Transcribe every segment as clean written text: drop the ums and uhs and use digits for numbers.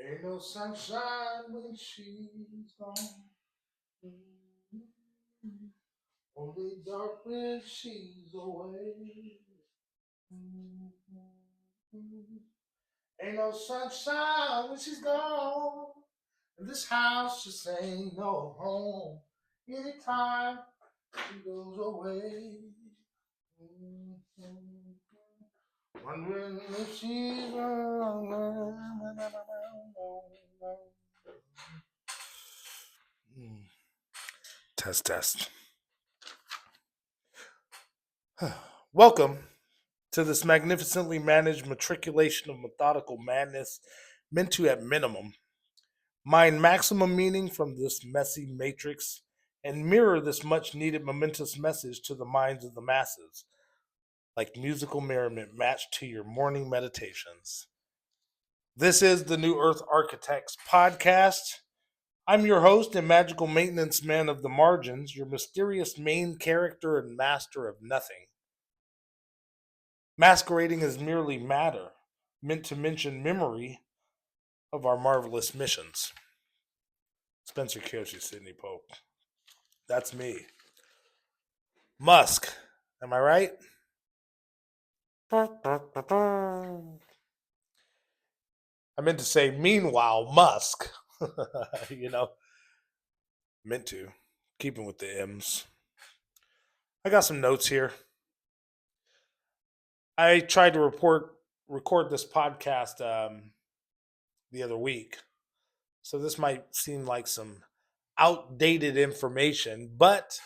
Ain't no sunshine when she's gone. Only dark when she's away. Ain't no sunshine when she's gone. And this house just ain't no home. Anytime she goes away. Wondering if she's Test, test. Welcome to this magnificently managed matriculation of methodical madness meant to, at minimum, mine maximum meaning from this messy matrix and mirror this much needed momentous message to the minds of the masses, like musical merriment matched to your morning meditations. This is the New Earth Architects podcast. I'm your host and magical maintenance man of the margins, your mysterious main character and master of nothing. Masquerading as merely matter, meant to mention memory of our marvelous missions. Spencer Kyoshi, Sidney Pope. That's me. Musk. Am I right? I meant to say, meanwhile, Musk. you know, meant to. Keeping with the M's. I got some notes here. I tried to record this podcast the other week. So this might seem like some outdated information, but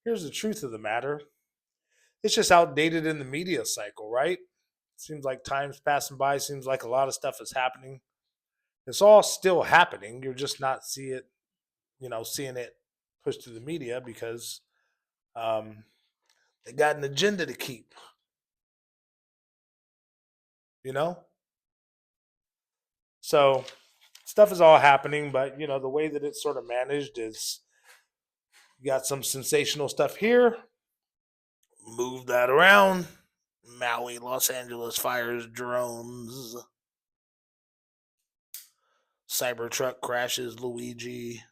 here's the truth of the matter. It's just outdated in the media cycle, right? Seems like time's passing by, seems like a lot of stuff is happening. It's all still happening. You're just not seeing it pushed to the media because um, they got an agenda to keep, you know? So stuff is all happening, but the way that it's sort of managed is you got some sensational stuff here, move that around. Maui, Los Angeles fires drones. Cybertruck crashes Luigi.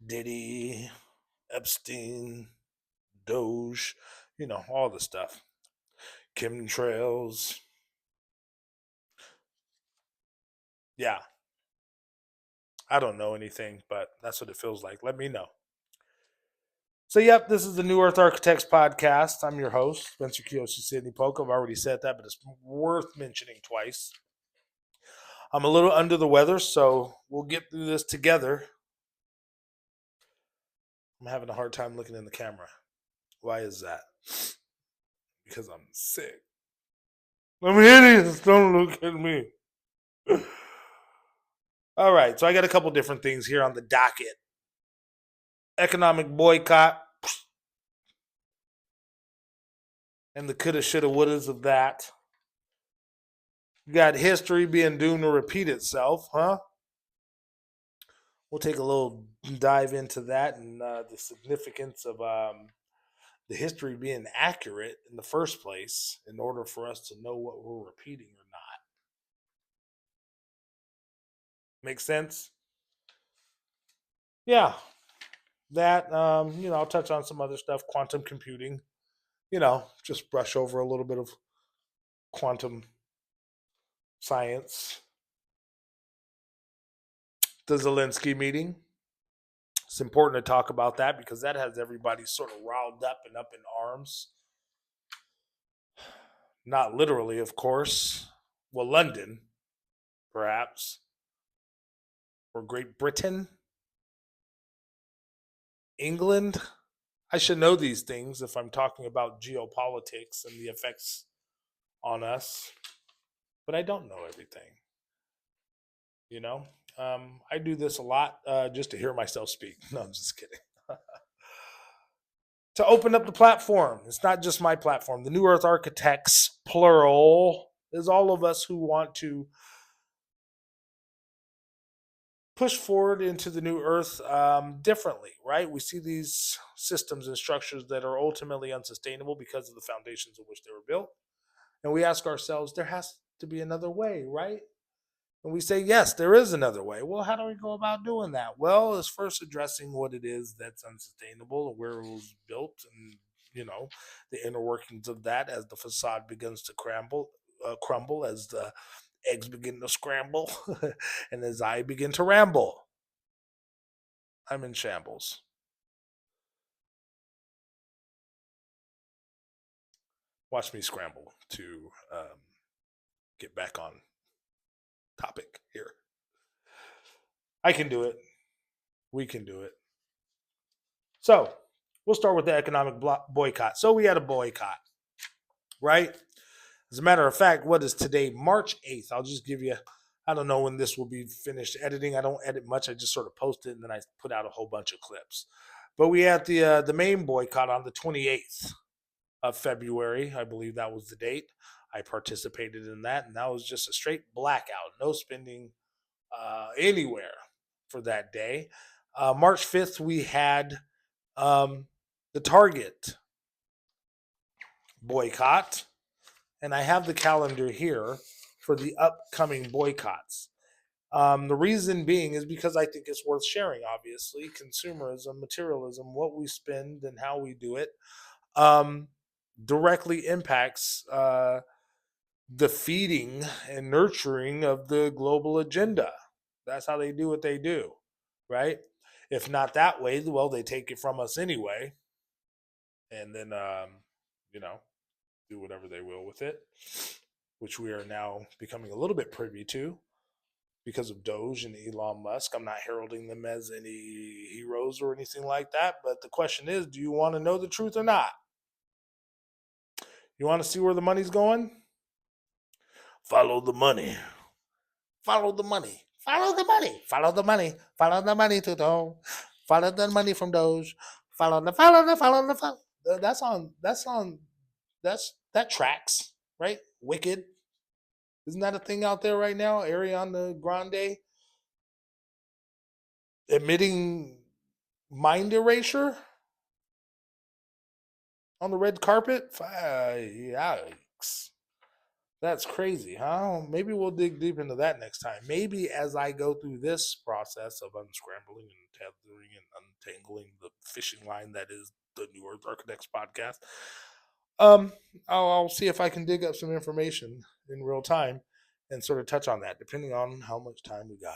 Diddy, Epstein, Doge, all the stuff. Chemtrails. Yeah. I don't know anything, but that's what it feels like. Let me know. So, yep, this is the New Earth Architects podcast. I'm your host, Spencer Kiyoshi Sidney Polk. I've already said that, but it's worth mentioning twice. I'm a little under the weather, so we'll get through this together. I'm having a hard time looking in the camera. Why is that? Because I'm sick. I'm hideous. Don't look at me. All right, so I got a couple different things here on the docket. Economic boycott and the coulda, shoulda, wouldas of that. You got history being doomed to repeat itself, huh? We'll take a little dive into that and the significance of the history being accurate in the first place in order for us to know what we're repeating or not. Make sense? Yeah. That, I'll touch on some other stuff, quantum computing, just brush over a little bit of quantum science. The Zelensky meeting. It's important to talk about that because that has everybody sort of riled up and up in arms. Not literally, of course. Well, London, perhaps, or Great Britain, England. I should know these things if I'm talking about geopolitics and the effects on us, but I don't know everything. I do this a lot just to hear myself speak. No, I'm just kidding. To open up the platform. It's not just my platform. The New Earth Architects, plural, is all of us who want to push forward into the new Earth differently, right? We see these systems and structures that are ultimately unsustainable because of the foundations in which they were built. And we ask ourselves, there has to be another way, right? And we say, yes, there is another way. Well, how do we go about doing that? Well, it's first addressing what it is that's unsustainable and where it was built, and the inner workings of that as the facade begins to crumble as the eggs begin to scramble, and as I begin to ramble. I'm in shambles. Watch me scramble to get back on topic here. I can do it. We can do it. So we'll start with the economic boycott. So we had a boycott, right? As a matter of fact, what is today? March 8th. I'll just give you, I don't know when this will be finished editing. I don't edit much. I just sort of post it and then I put out a whole bunch of clips. But we had the main boycott on the 28th of February. I believe that was the date. I participated in that, and that was just a straight blackout. No spending anywhere for that day. March 5th, we had the Target boycott, and I have the calendar here for the upcoming boycotts. The reason being is because I think it's worth sharing, obviously. Consumerism, materialism, what we spend and how we do it um, directly impacts the feeding and nurturing of the global agenda. That's how they do what they do, right? If not that way, well, they take it from us anyway, and then you know do whatever they will with it, which we are now becoming a little bit privy to because of Doge and Elon Musk. I'm not heralding them as any heroes or anything like that, but the question is, do you want to know the truth or not? You want to see where the money's going? Follow the money. Follow the money. Follow the money. Follow the money. Follow the money to Doge. Follow the money from Doge. Follow the. That's on. That tracks, right? Wicked. Isn't that a thing out there right now? Ariana Grande admitting mind erasure on the red carpet. Yikes. That's crazy, huh? Maybe we'll dig deep into that next time. Maybe as I go through this process of unscrambling and tethering and untangling the fishing line that is the New Earth Architects podcast, um, I'll see if I can dig up some information in real time and sort of touch on that, depending on how much time we got.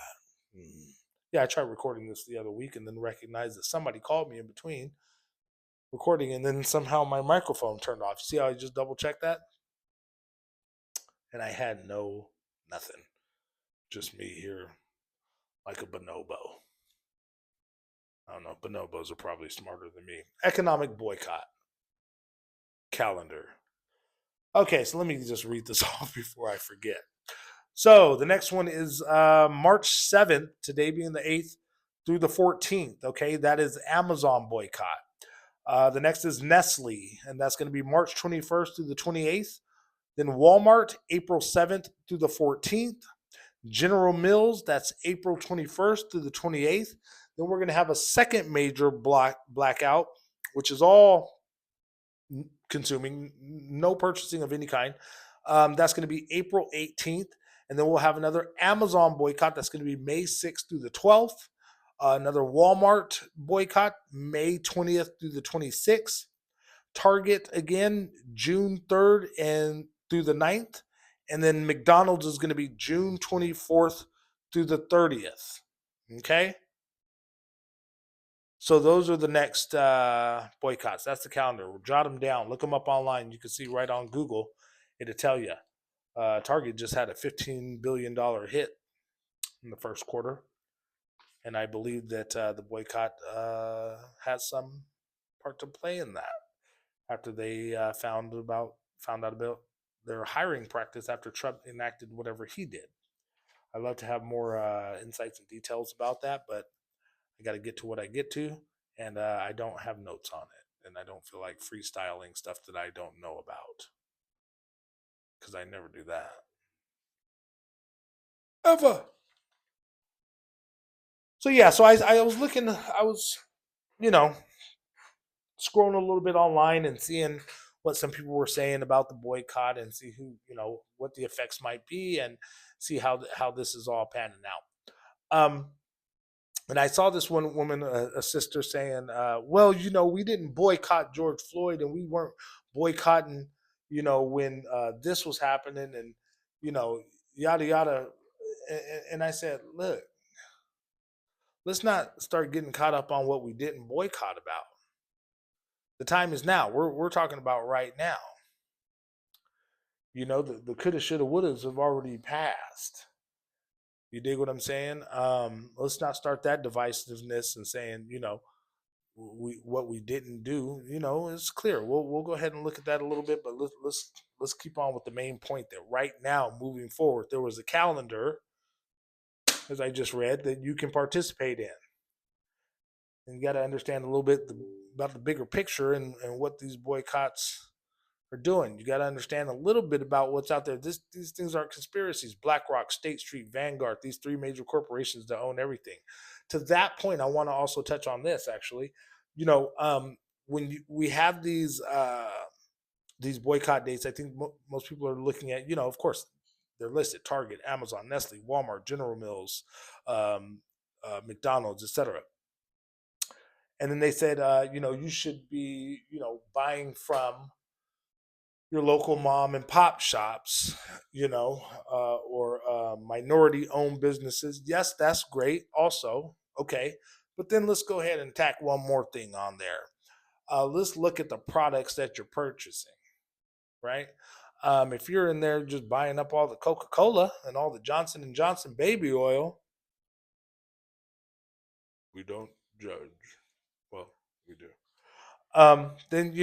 Yeah, I tried recording this the other week and then recognized that somebody called me in between recording, and then somehow my microphone turned off. See how I just double checked that? And I had nothing. Just me here like a bonobo. I don't know. Bonobos are probably smarter than me. Economic boycott calendar. Okay, so let me just read this off before I forget. So the next one is March 7th, today being the 8th, through the 14th. Okay, that is Amazon boycott. The next is Nestle, and that's going to be March 21st through the 28th. Then Walmart, April 7th through the 14th. General Mills, that's April 21st through the 28th. Then we're going to have a second major blackout, which is all consuming, no purchasing of any kind. That's going to be April 18th. And then we'll have another Amazon boycott. That's going to be May 6th through the 12th. Another Walmart boycott, May 20th through the 26th. Target again, June 3rd and through the 9th. And then McDonald's is going to be June 24th through the 30th. Okay? So those are the next boycotts. That's the calendar. We'll jot them down. Look them up online. You can see right on Google. It'll tell you. Target just had a $15 billion hit in the first quarter. And I believe that the boycott has some part to play in that. After they found out about their hiring practice after Trump enacted whatever he did. I'd love to have more insights and details about that, but I got to get to what I get to, and I don't have notes on it, and I don't feel like freestyling stuff that I don't know about because I never do that ever. So yeah, so I was looking, I was you know scrolling a little bit online and seeing what some people were saying about the boycott and see who what the effects might be, and see how this is all panning out. And I saw this one woman, a sister, saying, "Well, we didn't boycott George Floyd, and we weren't boycotting, when this was happening, and you know, yada yada." And I said, "Look, let's not start getting caught up on what we didn't boycott about. The time is now. We're talking about right now. The coulda, shoulda, wouldas have already passed. You dig what I'm saying? Let's not start that divisiveness and saying, what we didn't do. It's clear. We'll go ahead and look at that a little bit, but let's keep on with the main point that right now, moving forward, there was a calendar, as I just read, that you can participate in, and you got to understand a little bit about the bigger picture and what these boycotts are doing. You got to understand a little bit about what's out there. These things aren't conspiracies. BlackRock, State Street, Vanguard, these three major corporations that own everything. To that point, I want to also touch on this actually. When we have these boycott dates, I think most people are looking at, of course, they're listed: Target, Amazon, Nestle, Walmart, General Mills, McDonald's, etc. And then they said, you should be, buying from your local mom and pop shops, or minority owned businesses. Yes, that's great. Also, okay, but then let's go ahead and tack one more thing on there. Let's look at the products that you're purchasing, right? If you're in there just buying up all the Coca-Cola and all the Johnson and Johnson baby oil, we don't judge. Well, we do. Then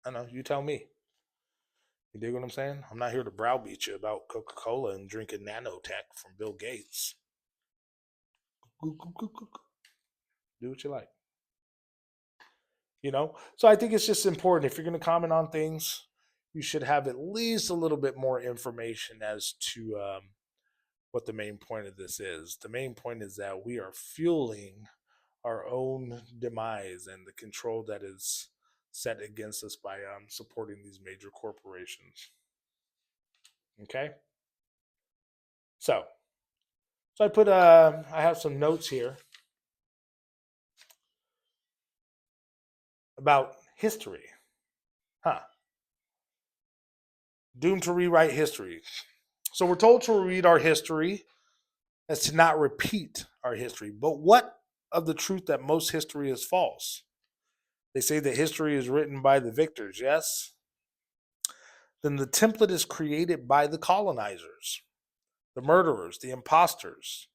I know, you tell me. You dig what I'm saying? I'm not here to browbeat you about Coca Cola and drinking nanotech from Bill Gates. Do what you like. So I think it's just important, if you're going to comment on things, you should have at least a little bit more information as to what the main point of this is. The main point is that we are fueling our own demise and the control that is set against us by supporting these major corporations. Okay, so I have some notes here about history. Huh. Doomed to rewrite history. So we're told to read our history as to not repeat our history. But what of the truth that most history is false? They say that history is written by the victors, yes? Then the template is created by the colonizers, the murderers, the imposters.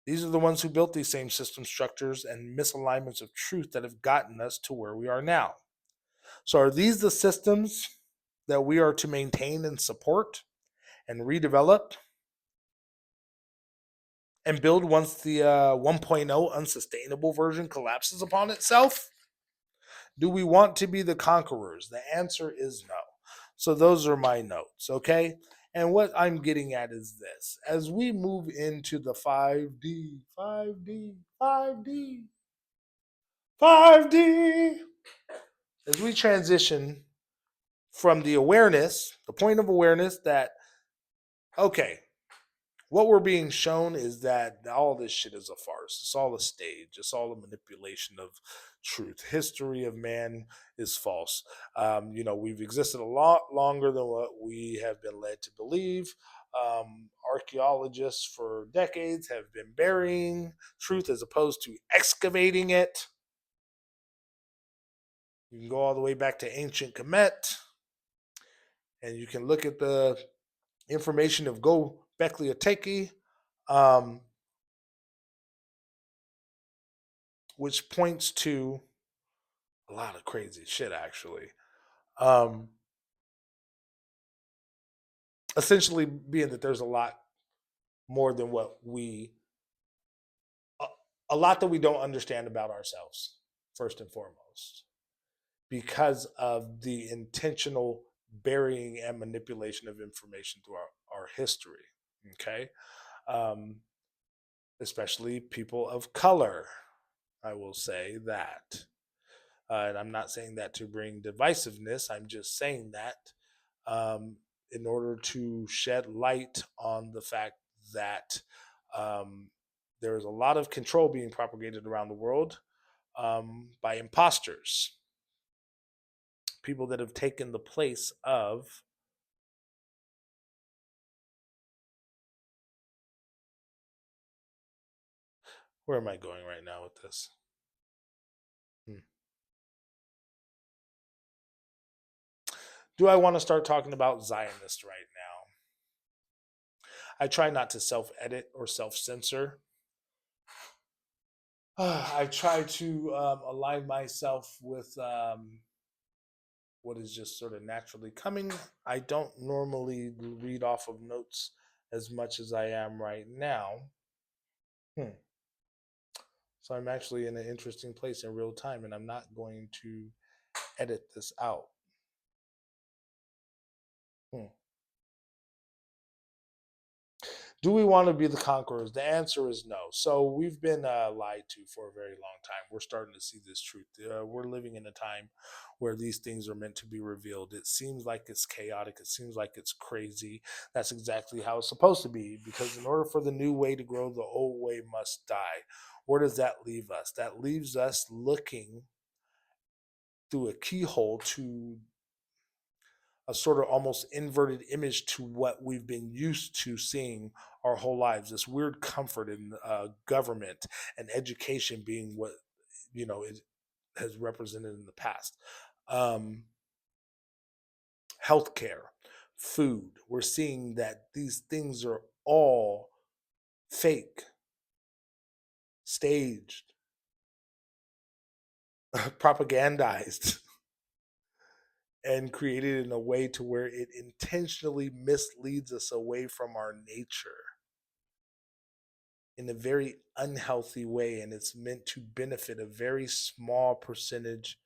These are the ones who built these same system structures and misalignments of truth that have gotten us to where we are now. So, are these the systems that we are to maintain and support and redevelop and build once the 1.0 unsustainable version collapses upon itself? Do we want to be the conquerors? The answer is no. So those are my notes, okay? And what I'm getting at is this: as we move into the 5D, 5D, 5D, 5D, as we transition from the awareness, the point of awareness that, okay, what we're being shown is that all this shit is a farce. It's all a stage. It's all a manipulation of truth. History of man is false. We've existed a lot longer than what we have been led to believe. Archaeologists for decades have been burying truth as opposed to excavating it. You can go all the way back to ancient Kemet, and you can look at the information of Göbekli Tepe, um, which points to a lot of crazy shit, actually. Um, Essentially, being that there's a lot more than what a, a lot that we don't understand about ourselves, first and foremost, because of the intentional burying and manipulation of information through our history. Okay. Um, Especially people of color. I will say that. And I'm not saying that to bring divisiveness. I'm just saying that um, in order to shed light on the fact that um, there is a lot of control being propagated around the world by imposters, people that have taken the place of. Where am I going right now with this? Hmm. Do I want to start talking about Zionists right now? I try not to self edit or self censor. I try to align myself with what is just sort of naturally coming. I don't normally read off of notes as much as I am right now. Hmm. So I'm actually in an interesting place in real time, and I'm not going to edit this out. Hmm. Do we want to be the conquerors? The answer is no. So we've been lied to for a very long time. We're starting to see this truth. We're living in a time where these things are meant to be revealed. It seems like it's chaotic. It seems like it's crazy. That's exactly how it's supposed to be, because in order for the new way to grow, the old way must die. Where does that leave us? That leaves us looking through a keyhole to a sort of almost inverted image to what we've been used to seeing our whole lives. This weird comfort in government and education being what it has represented in the past. Um, Healthcare, food. We're seeing that these things are all fake, staged, propagandized, and created in a way to where it intentionally misleads us away from our nature in a very unhealthy way, and it's meant to benefit a very small percentage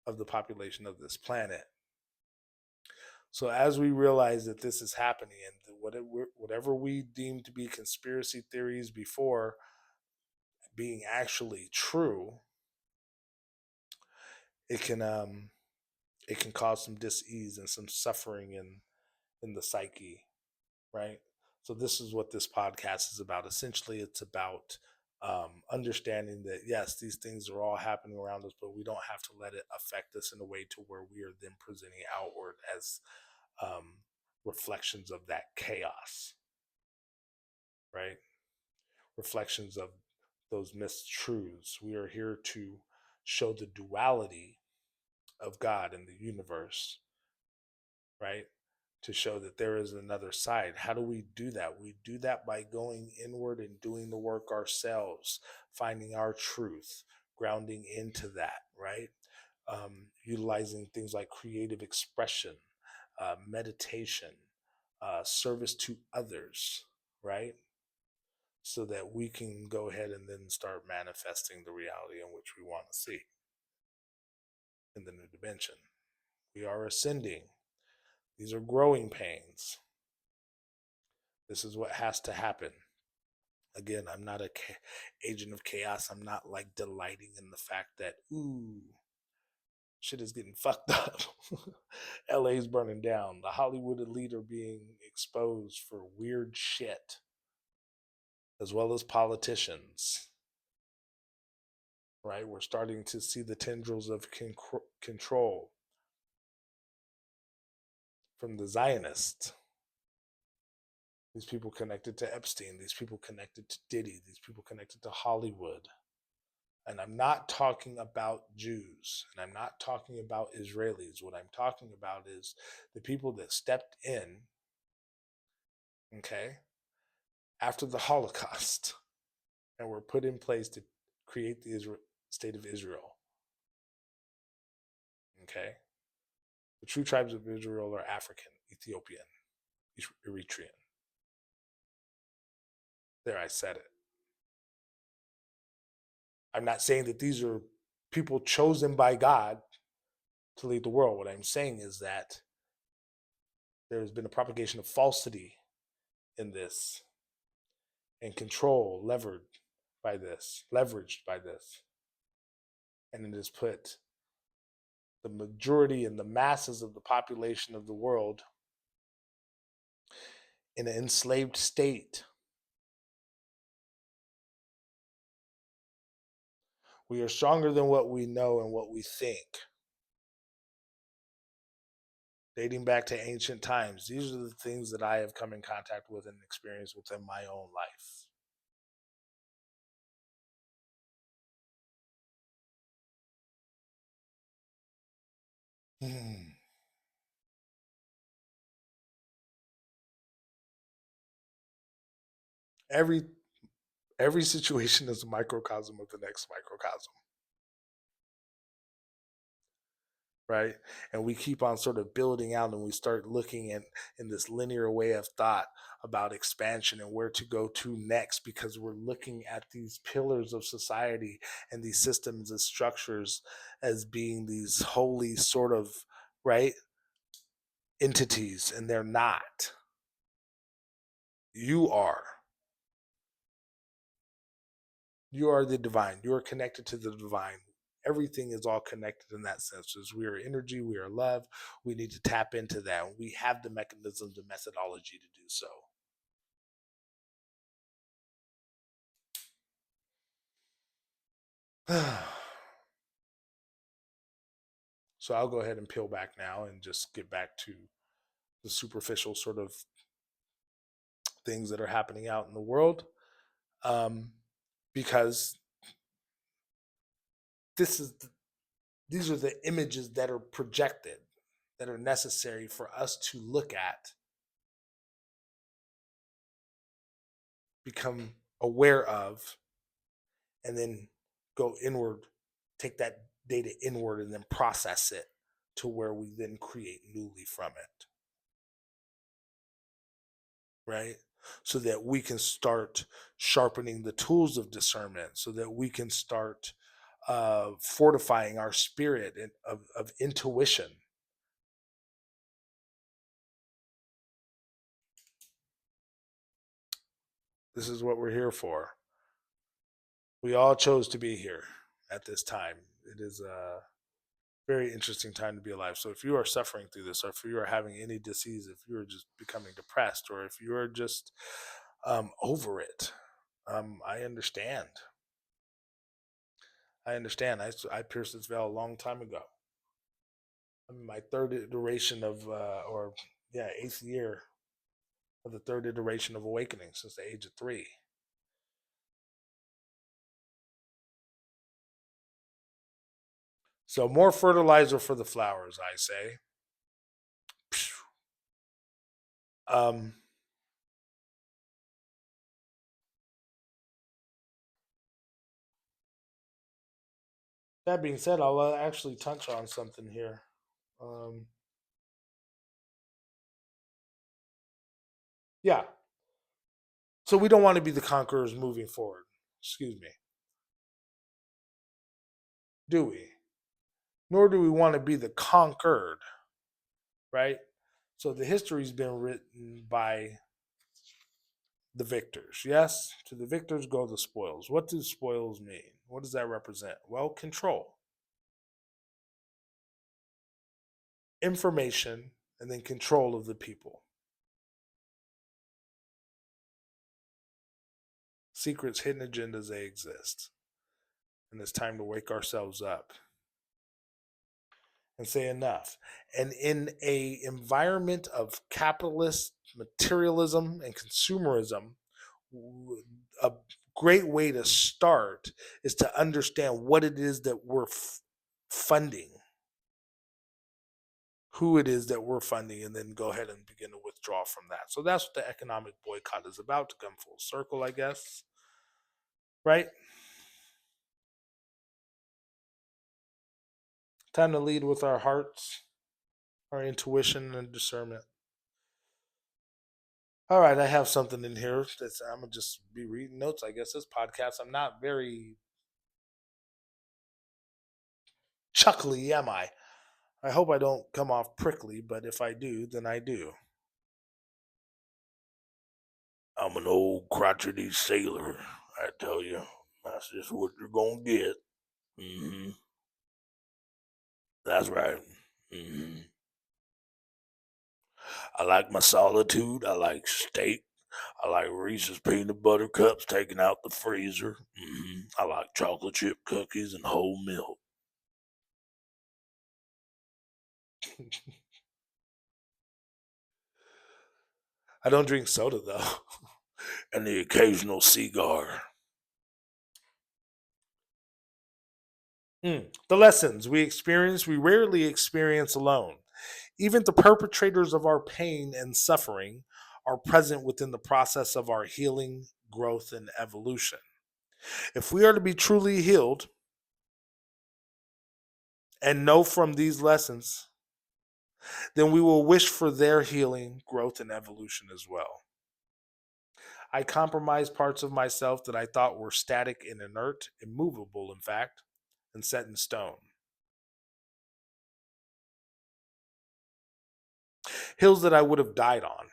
of the population of this planet. So as we realize that this is happening, and whatever we deem to be conspiracy theories before being actually true, it can um, it can cause some dis-ease and some suffering in the psyche, right? So this is what this podcast is about. Essentially, it's about understanding that yes, these things are all happening around us, but we don't have to let it affect us in a way to where we are then presenting outward as um, reflections of that chaos, right? Reflections of those mistruths. We are here to show the duality of God and the universe, right? To show that there is another side. How do we do that? We do that by going inward and doing the work ourselves, finding our truth, grounding into that, right? Utilizing things like creative expression, meditation, service to others, right? So that we can go ahead and then start manifesting the reality in which we want to see in the new dimension. We are ascending. These are growing pains. This is what has to happen. Again, I'm not a agent of chaos. I'm not like delighting in the fact that, ooh, shit is getting fucked up. LA's burning down. The Hollywood elite are being exposed for weird shit, as well as politicians, right? We're starting to see the tendrils of control from the Zionists. These people connected to Epstein, these people connected to Diddy, these people connected to Hollywood. And I'm not talking about Jews, and I'm not talking about Israelis. What I'm talking about is the people that stepped in, okay, after the Holocaust and were put in place to create the state of Israel, okay? The true tribes of Israel are African, Ethiopian, Eritrean. There, I said it. I'm not saying that these are people chosen by God to lead the world. What I'm saying is that there has been a propagation of falsity in this and control leveraged by this. And it has put the majority and the masses of the population of the world in an enslaved state. We are stronger than what we know and what we think. Dating back to ancient times, these are the things that I have come in contact with and experienced within my own life. Hmm. Every every situation is a microcosm of the next microcosm, right? And we keep on sort of building out, and we start looking at in this linear way of thought about expansion and where to go to next, because we're looking at these pillars of society and these systems and structures as being these holy sort of, right, entities, and they're not. You are. You are the divine. You are connected to the divine. Everything is all connected in that sense. As we are energy, we are love. We need to tap into that. We have the mechanisms and methodology to do so. So I'll go ahead and peel back now and just get back to the superficial sort of things that are happening out in the world. Um, because this is these are the images that are projected, that are necessary for us to look at, become aware of, and then go inward, take that data inward, and then process it to where we then create newly from it, right? So that we can start sharpening the tools of discernment, so that we can start fortifying our spirit of intuition. This is what we're here for. We all chose to be here at this time. It is a very interesting time to be alive. So if you are suffering through this, or if you are having any disease, if you are just becoming depressed, or if you are just over it, I understand. I understand. I pierced this veil a long time ago. I'm in my third iteration of, or yeah, eighth year of the third iteration of awakening since the age of 3. So more fertilizer for the flowers, I say. Um, that being said, I'll actually touch on something here. Um, yeah. So we don't want to be the conquerors moving forward. Excuse me. Do we? Nor do we want to be the conquered, right? So the history's been written by the victors. Yes, to the victors go the spoils. What do spoils mean? What does that represent? Well, control, information, and then control of the people. Secrets, hidden agendas, they exist. And it's time to wake ourselves up and say enough. And in a environment of capitalist materialism and consumerism, a great way to start is to understand what it is that we're funding, who it is that we're funding, and then go ahead and begin to withdraw from that. So that's what the economic boycott is about, to come full circle, I guess. Right? Time to lead with our hearts, our intuition, and discernment. All right, I have something in here that's I'm gonna just be reading notes. I guess this podcast, I'm not very chuckly, am I? I hope I don't come off prickly, but if I do, then I do. I'm an old crotchety sailor, I tell you. That's just what you're gonna get. Hmm. That's right. hmm I like my solitude. I like steak. I like Reese's peanut butter cups taken out the freezer. I like chocolate chip cookies and whole milk. I don't drink soda though. And the occasional cigar. The lessons we experience, we rarely experience alone. Even the perpetrators of our pain and suffering are present within the process of our healing, growth, and evolution. If we are to be truly healed and know from these lessons, then we will wish for their healing, growth, and evolution as well. I compromised parts of myself that I thought were static and inert, immovable, in fact, and set in stone. Hills that I would have died on,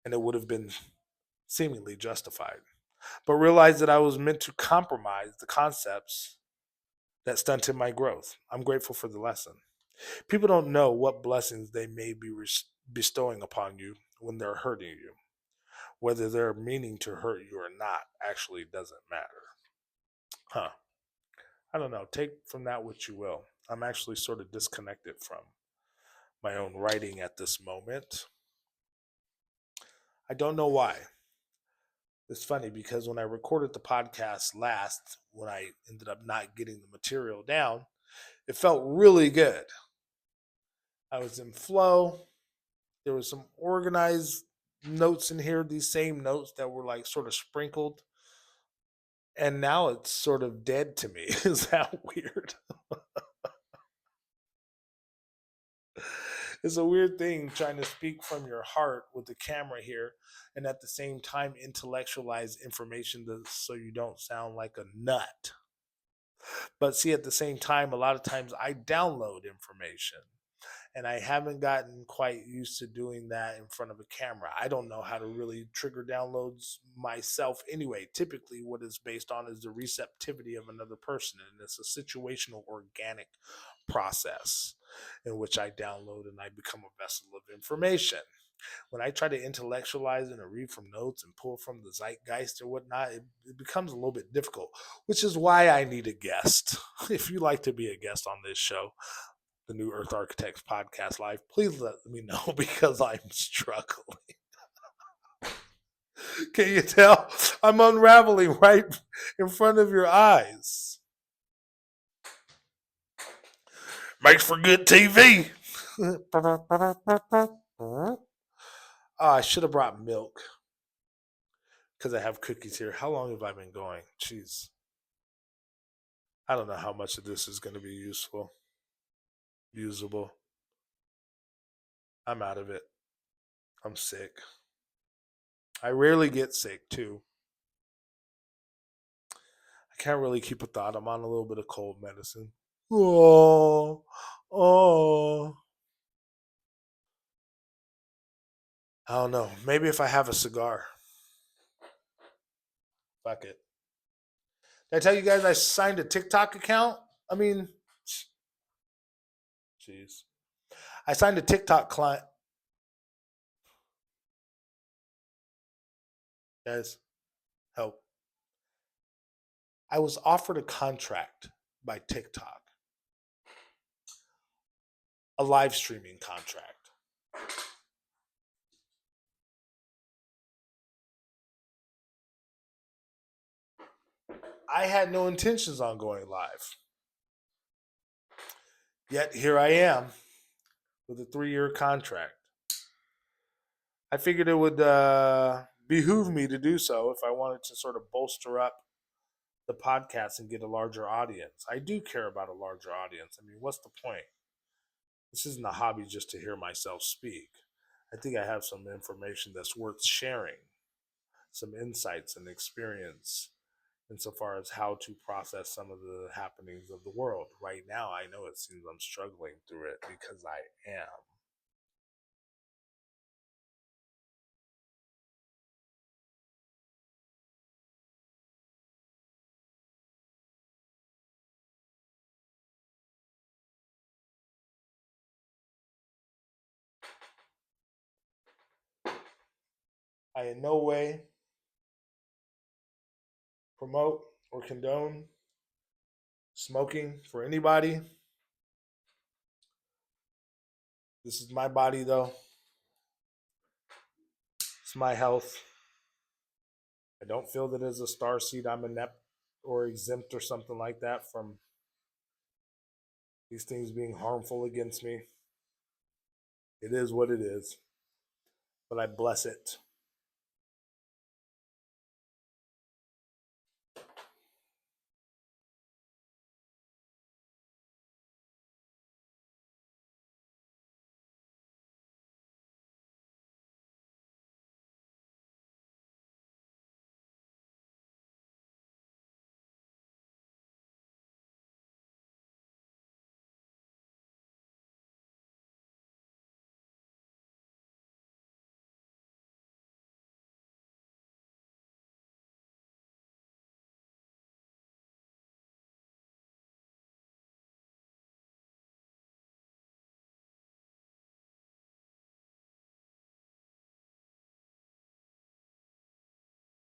and it would have been seemingly justified. But realized that I was meant to compromise the concepts that stunted my growth. I'm grateful for the lesson. People don't know what blessings they may be bestowing upon you when they're hurting you. Whether they're meaning to hurt you or not actually doesn't matter. Huh. I don't know. Take from that what you will. I'm actually sort of disconnected from my own writing at this moment. I don't know why. It's funny because when I recorded the podcast last, when I ended up not getting the material down, it felt really good. I was in flow. There was some organized notes in here, these same notes that were like sort of sprinkled. And now it's sort of dead to me. Is that weird? It's a weird thing trying to speak from your heart with the camera here and at the same time intellectualize information so you don't sound like a nut. But see, at the same time, a lot of times I download information and I haven't gotten quite used to doing that in front of a camera. I don't know how to really trigger downloads myself anyway. Typically, what it's based on is the receptivity of another person, and it's a situational, organic process in which I download and I become a vessel of information. When I try to intellectualize and read from notes and pull from the zeitgeist or whatnot, it becomes a little bit difficult, which is why I need a guest. If you'd like to be a guest on this show, the New Earth Architects podcast live, please let me know because I'm struggling. Can you tell? I'm unraveling right in front of your eyes. Makes for good TV. Oh, I should have brought milk because I have cookies here. How long have I been going? Jeez. I don't know how much of this is going to be usable. I'm out of it. I'm sick. I rarely get sick, too. I can't really keep a thought. I'm on a little bit of cold medicine. Oh, oh. I don't know. Maybe if I have a cigar. Fuck it. Did I tell you guys I signed a TikTok account? I mean, jeez. I signed a TikTok client. Guys, help. I was offered a contract by TikTok, a live streaming contract. I had no intentions on going live. Yet here I am with a 3-year contract. I figured it would behoove me to do so if I wanted to sort of bolster up the podcast and get a larger audience. I do care about a larger audience. I mean, what's the point? This isn't a hobby just to hear myself speak. I think I have some information that's worth sharing, some insights and experience insofar as how to process some of the happenings of the world. Right now, I know it seems I'm struggling through it because I am. I in no way promote or condone smoking for anybody. This is my body, though. It's my health. I don't feel that as a star seed I'm inept or exempt or something like that from these things being harmful against me. It is what it is, but I bless it.